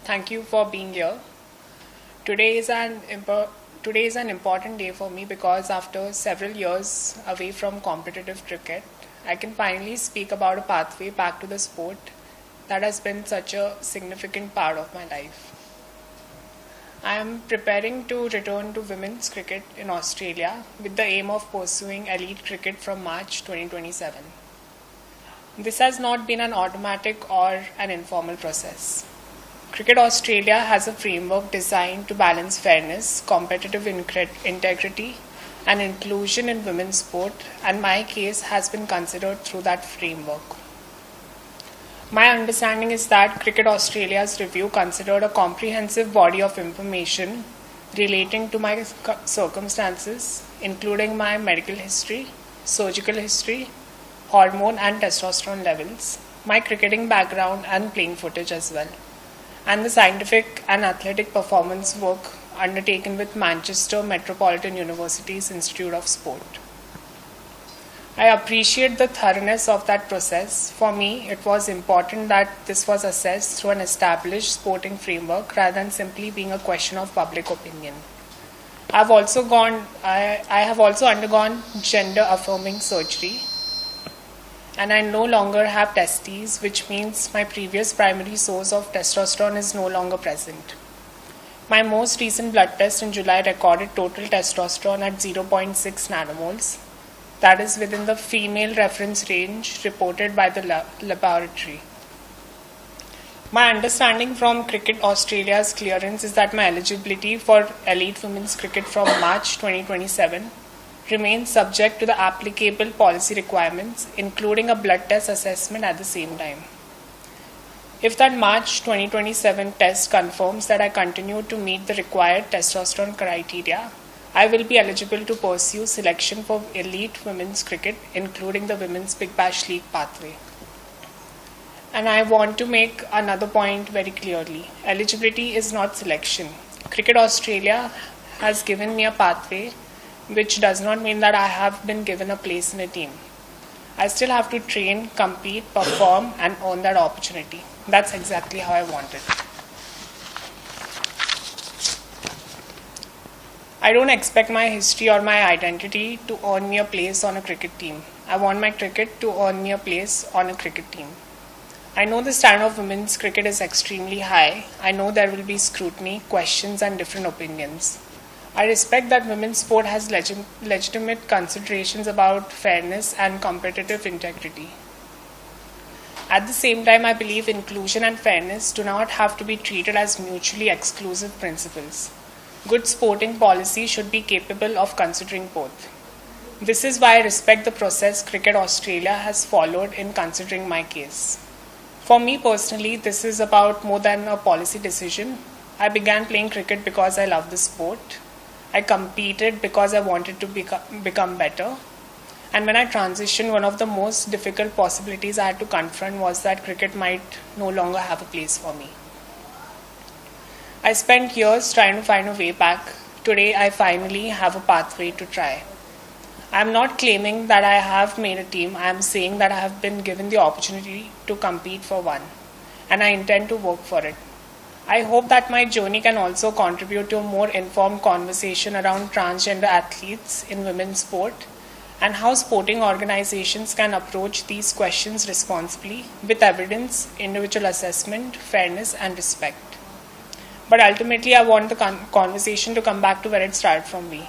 Thank you for being here. Today is an today is an important day for me because after several years away from competitive cricket, I can finally speak about a pathway back to the sport that has been such a significant part of my life. I am preparing to return to women's cricket in Australia with the aim of pursuing elite cricket from March 2027. This has not been an automatic or an informal process. Cricket Australia has a framework designed to balance fairness, competitive integrity, and inclusion in women's sport, and my case has been considered through that framework. My understanding is that Cricket Australia's review considered a comprehensive body of information relating to my circumstances, including my medical history, surgical history, hormone and testosterone levels, my cricketing background and playing footage as well, and the scientific and athletic performance work undertaken with Manchester Metropolitan University's Institute of Sport. I appreciate the thoroughness of that process. For me, it was important that this was assessed through an established sporting framework rather than simply being a question of public opinion. I have also undergone gender affirming surgery, and I no longer have testes, which means my previous primary source of testosterone is no longer present. My most recent blood test in July recorded total testosterone at 0.6 nanomoles. That is within the female reference range reported by the laboratory. My understanding from Cricket Australia's clearance is that my eligibility for elite women's cricket from March 2027 remains subject to the applicable policy requirements, including a blood test assessment at the same time. If that March 2027 test confirms that I continue to meet the required testosterone criteria, I will be eligible to pursue selection for elite women's cricket, including the Women's Big Bash League pathway. And I want to make another point very clearly. Eligibility is not selection. Cricket Australia has given me a pathway, which does not mean that I have been given a place in a team. I still have to train, compete, perform, and earn that opportunity. That's exactly how I want it. I don't expect my history or my identity to earn me a place on a cricket team. I want my cricket to earn me a place on a cricket team. I know the standard of women's cricket is extremely high. I know there will be scrutiny, questions, and different opinions. I respect that women's sport has legitimate considerations about fairness and competitive integrity. At the same time, I believe inclusion and fairness do not have to be treated as mutually exclusive principles. Good sporting policy should be capable of considering both. This is why I respect the process Cricket Australia has followed in considering my case. For me personally, this is about more than a policy decision. I began playing cricket because I love the sport. I competed because I wanted to become better. And when I transitioned, one of the most difficult possibilities I had to confront was that cricket might no longer have a place for me. I spent years trying to find a way back. Today, I finally have a pathway to try. I am not claiming that I have made a team. I am saying that I have been given the opportunity to compete for one, and I intend to work for it. I hope that my journey can also contribute to a more informed conversation around transgender athletes in women's sport and how sporting organizations can approach these questions responsibly with evidence, individual assessment, fairness, and respect. But ultimately, I want the conversation to come back to where it started from me.